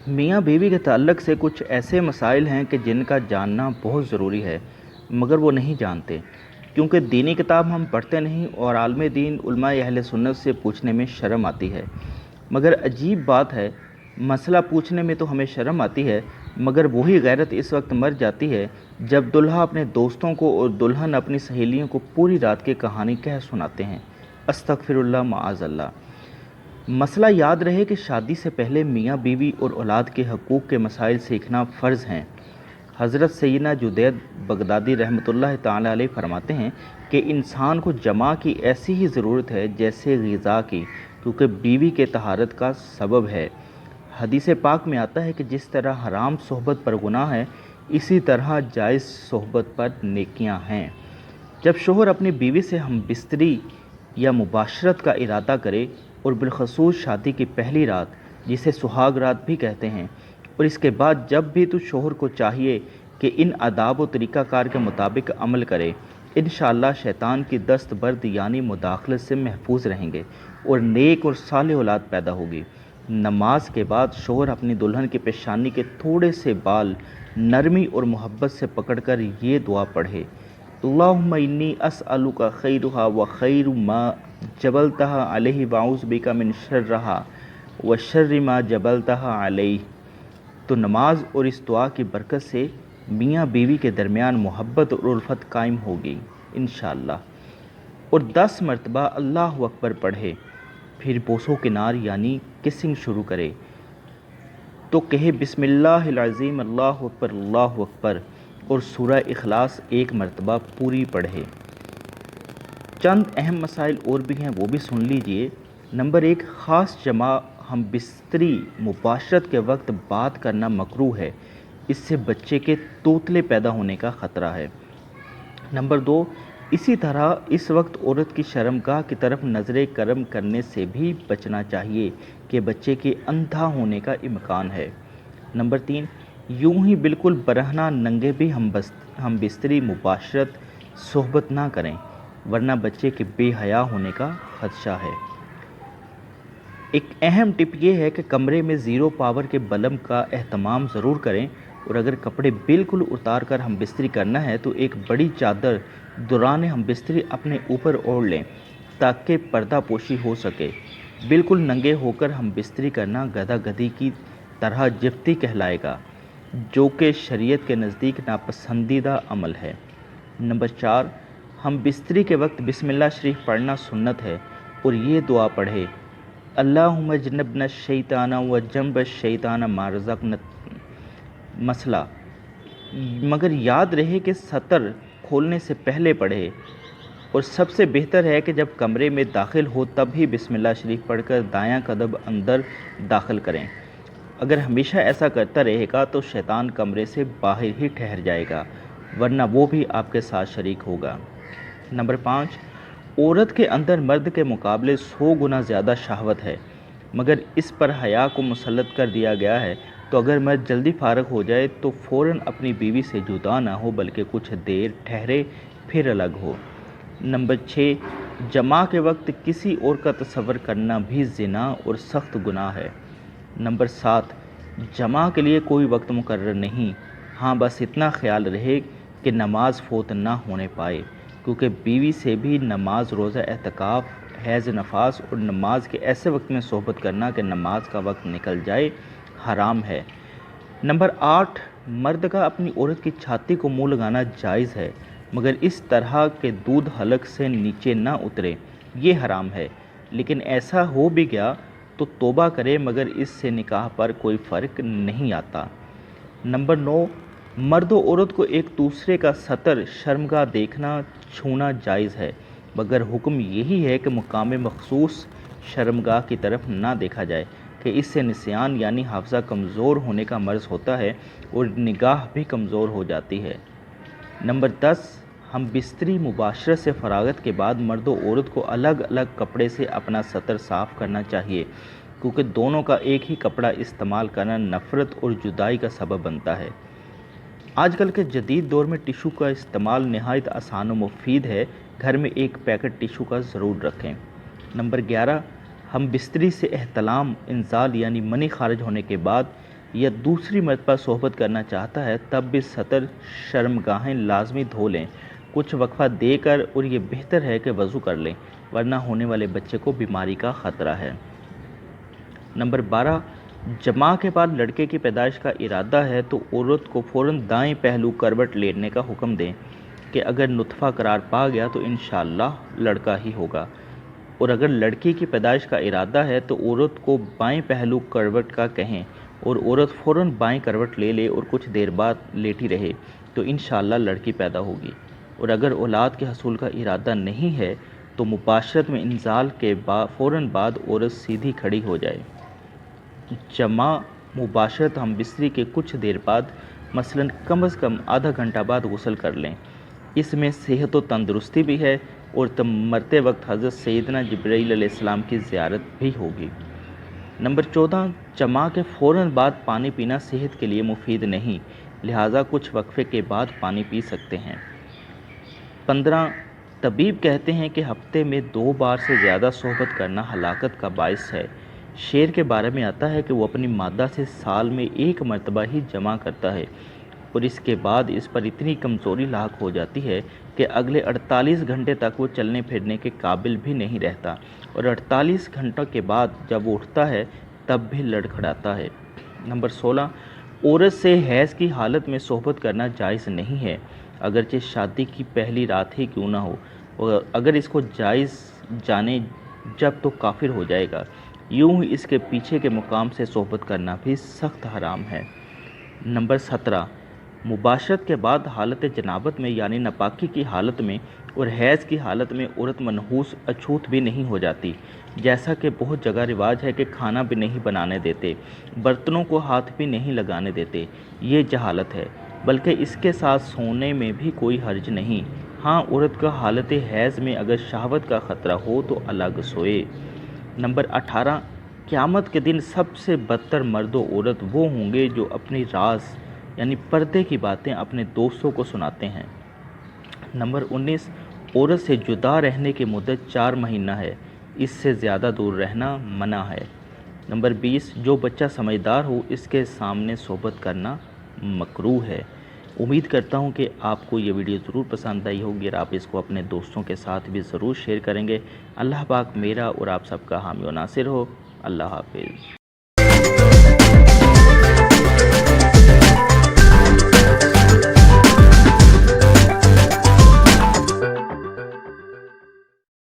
میاں بیوی کے تعلق سے کچھ ایسے مسائل ہیں کہ جن کا جاننا بہت ضروری ہے، مگر وہ نہیں جانتے، کیونکہ دینی کتاب ہم پڑھتے نہیں اور عالم دین علماء اہل سنت سے پوچھنے میں شرم آتی ہے۔ مگر عجیب بات ہے، مسئلہ پوچھنے میں تو ہمیں شرم آتی ہے، مگر وہی غیرت اس وقت مر جاتی ہے جب دلہا اپنے دوستوں کو اور دلہن اپنی سہیلیوں کو پوری رات کی کہانی کہہ سناتے ہیں۔ استغفر اللہ، معاذ اللہ۔ مسئلہ یاد رہے کہ شادی سے پہلے میاں بیوی اور اولاد کے حقوق کے مسائل سیکھنا فرض ہیں۔ حضرت سیدنا جدید بغدادی رحمۃ اللہ تعالی علیہ فرماتے ہیں کہ انسان کو جماع کی ایسی ہی ضرورت ہے جیسے غذا کی، کیونکہ بیوی کے طہارت کا سبب ہے۔ حدیث پاک میں آتا ہے کہ جس طرح حرام صحبت پر گناہ ہے، اسی طرح جائز صحبت پر نیکیاں ہیں۔ جب شوہر اپنی بیوی سے ہم بستری یا مباشرت کا ارادہ کرے، اور بالخصوص شادی کی پہلی رات جسے سہاگ رات بھی کہتے ہیں، اور اس کے بعد جب بھی تو شوہر کو چاہیے کہ ان آداب و طریقہ کار کے مطابق عمل کرے، انشاءاللہ شیطان کی دست برد یعنی مداخلت سے محفوظ رہیں گے اور نیک اور صالح اولاد پیدا ہوگی۔ نماز کے بعد شوہر اپنی دلہن کی پیشانی کے تھوڑے سے بال نرمی اور محبت سے پکڑ کر یہ دعا پڑھے: اللہم انی اسألک خیرہا و خیر ما جبلتہا علیہ واعوذ بک من شرہا و شر ما جبلتہا علیہ۔ تو نماز اور اس دعا کی برکت سے میاں بیوی کے درمیان محبت اور الفت قائم ہوگی انشاءاللہ۔ اور 10 مرتبہ اللہ اکبر پڑھے، پھر بوس و کنار یعنی کسنگ شروع کرے تو کہے بسم اللہ العظیم اللہ اکبر اللہ اکبر، اور سورہ اخلاص 1 مرتبہ پوری پڑھے۔ چند اہم مسائل اور بھی ہیں، وہ بھی سن لیجئے۔ نمبر 1، خاص جماع ہم بستری مباشرت کے وقت بات کرنا مکروہ ہے، اس سے بچے کے توتلے پیدا ہونے کا خطرہ ہے۔ نمبر 2، اسی طرح اس وقت عورت کی شرمگاہ کی طرف نظر کرم کرنے سے بھی بچنا چاہیے کہ بچے کے اندھا ہونے کا امکان ہے۔ نمبر 3، یوں ہی بالکل برہنہ ننگے بھی ہم بستری مباشرت صحبت نہ کریں، ورنہ بچے کے بے حیا ہونے کا خدشہ ہے۔ ایک اہم ٹپ یہ ہے کہ کمرے میں 0 پاور کے بلب کا اہتمام ضرور کریں، اور اگر کپڑے بالکل اتار کر ہم بستری کرنا ہے تو ایک بڑی چادر دوران ہم بستری اپنے اوپر اوڑھ لیں تاکہ پردہ پوشی ہو سکے۔ بالکل ننگے ہو کر ہم بستری کرنا گدھا گدھی کی طرح جفتی کہلائے گا، جو کہ شریعت کے نزدیک ناپسندیدہ عمل ہے۔ نمبر 4، ہم بستری کے وقت بسم اللہ شریف پڑھنا سنت ہے، اور یہ دعا پڑھے: اللہم جنبنا الشیطان و جنب الشیطان ما رزقنا۔ مسئلہ، مگر یاد رہے کہ سطر کھولنے سے پہلے پڑھے، اور سب سے بہتر ہے کہ جب کمرے میں داخل ہو تب ہی بسم اللہ شریف پڑھ کر دایاں قدم اندر داخل کریں۔ اگر ہمیشہ ایسا کرتا رہے گا تو شیطان کمرے سے باہر ہی ٹھہر جائے گا، ورنہ وہ بھی آپ کے ساتھ شریک ہوگا۔ نمبر 5، عورت کے اندر مرد کے مقابلے 100 گنا زیادہ شہوت ہے، مگر اس پر حیا کو مسلط کر دیا گیا ہے، تو اگر مرد جلدی فارغ ہو جائے تو فوراً اپنی بیوی سے جدا نہ ہو بلکہ کچھ دیر ٹھہرے پھر الگ ہو۔ نمبر 6، جماع کے وقت کسی اور کا تصور کرنا بھی زنا اور سخت گناہ ہے۔ نمبر 7، جماع کے لیے کوئی وقت مقرر نہیں، ہاں بس اتنا خیال رہے کہ نماز فوت نہ ہونے پائے، کیونکہ بیوی سے بھی نماز، روزہ، اعتکاف، حیض نفاس اور نماز کے ایسے وقت میں صحبت کرنا کہ نماز کا وقت نکل جائے حرام ہے۔ نمبر 8، مرد کا اپنی عورت کی چھاتی کو منہ لگانا جائز ہے، مگر اس طرح کہ دودھ حلق سے نیچے نہ اترے، یہ حرام ہے۔ لیکن ایسا ہو بھی گیا تو توبہ کرے، مگر اس سے نکاح پر کوئی فرق نہیں آتا۔ نمبر 9، مرد و عورت کو ایک دوسرے کا سطر شرمگاہ دیکھنا چھونا جائز ہے، مگر حکم یہی ہے کہ مقام مخصوص شرمگاہ کی طرف نہ دیکھا جائے کہ اس سے نسیان یعنی حافظہ کمزور ہونے کا مرض ہوتا ہے اور نگاہ بھی کمزور ہو جاتی ہے۔ نمبر 10، ہم بستری مباشرت سے فراغت کے بعد مرد و عورت کو الگ الگ کپڑے سے اپنا سطر صاف کرنا چاہیے، کیونکہ دونوں کا ایک ہی کپڑا استعمال کرنا نفرت اور جدائی کا سبب بنتا ہے۔ آج کل کے جدید دور میں ٹیشو کا استعمال نہایت آسان و مفید ہے، گھر میں ایک پیکٹ ٹیشو کا ضرور رکھیں۔ نمبر 11، ہم بستری سے احتلام انزال یعنی منی خارج ہونے کے بعد یا دوسری مرتبہ صحبت کرنا چاہتا ہے تب بھی سطر شرمگاہیں لازمی دھو لیں، کچھ وقفہ دے کر، اور یہ بہتر ہے کہ وضو کر لیں ورنہ ہونے والے بچے کو بیماری کا خطرہ ہے۔ نمبر 12، جماع کے بعد لڑکے کی پیدائش کا ارادہ ہے تو عورت کو فوراً دائیں پہلو کروٹ لینے کا حکم دیں کہ اگر نطفہ قرار پا گیا تو انشاءاللہ لڑکا ہی ہوگا، اور اگر لڑکی کی پیدائش کا ارادہ ہے تو عورت کو بائیں پہلو کروٹ کا کہیں اور عورت فوراً بائیں کروٹ لے لے اور کچھ دیر بعد لیٹی رہے تو انشاءاللہ لڑکی پیدا ہوگی، اور اگر اولاد کے حصول کا ارادہ نہیں ہے تو مباشرت میں انزال کے فوراً بعد عورت سیدھی کھڑی ہو جائے۔ جماع مباشرت ہم بستری کے کچھ دیر بعد، مثلاً کم از کم آدھا گھنٹہ بعد غسل کر لیں، اس میں صحت و تندرستی بھی ہے اور مرتے وقت حضرت سیدنا جبرائیل علیہ السلام کی زیارت بھی ہوگی۔ نمبر 14، جماع کے فوراً بعد پانی پینا صحت کے لیے مفید نہیں، لہٰذا کچھ وقفے کے بعد پانی پی سکتے ہیں۔ 15، طبیب کہتے ہیں کہ ہفتے میں 2 بار سے زیادہ صحبت کرنا ہلاکت کا باعث ہے۔ شیر کے بارے میں آتا ہے کہ وہ اپنی مادہ سے سال میں 1 مرتبہ ہی جمع کرتا ہے، اور اس کے بعد اس پر اتنی کمزوری لاحق ہو جاتی ہے کہ اگلے 48 گھنٹے تک وہ چلنے پھرنے کے قابل بھی نہیں رہتا، اور 48 گھنٹوں کے بعد جب وہ اٹھتا ہے تب بھی لڑکھڑاتا ہے۔ نمبر 16، عورت سے حیض کی حالت میں صحبت کرنا جائز نہیں ہے، اگرچہ شادی کی پہلی رات ہی کیوں نہ ہو، اور اگر اس کو جائز جانے جب تو کافر ہو جائے گا، یوں ہی اس کے پیچھے کے مقام سے صحبت کرنا بھی سخت حرام ہے۔ نمبر 17، مباشرت کے بعد حالت جنابت میں یعنی ناپاکی کی حالت میں اور حیض کی حالت میں عورت منحوس اچھوت بھی نہیں ہو جاتی، جیسا کہ بہت جگہ رواج ہے کہ کھانا بھی نہیں بنانے دیتے، برتنوں کو ہاتھ بھی نہیں لگانے دیتے، یہ جہالت ہے، بلکہ اس کے ساتھ سونے میں بھی کوئی حرج نہیں۔ ہاں، عورت کا حالت حیض میں اگر شہوت کا خطرہ ہو تو الگ سوئے۔ نمبر 18، قیامت کے دن سب سے بدتر مرد و عورت وہ ہوں گے جو اپنی راز یعنی پردے کی باتیں اپنے دوستوں کو سناتے ہیں۔ نمبر 19، عورت سے جدا رہنے کی مدت 4 مہینہ ہے، اس سے زیادہ دور رہنا منع ہے۔ نمبر 20، جو بچہ سمجھدار ہو اس کے سامنے صحبت کرنا مکروہ ہے۔ امید کرتا ہوں کہ آپ کو یہ ویڈیو ضرور پسند آئی ہوگی اور آپ اس کو اپنے دوستوں کے ساتھ بھی ضرور شیئر کریں گے۔ اللہ پاک میرا اور آپ سب کا حامی و ناصر ہو۔ اللہ حافظ۔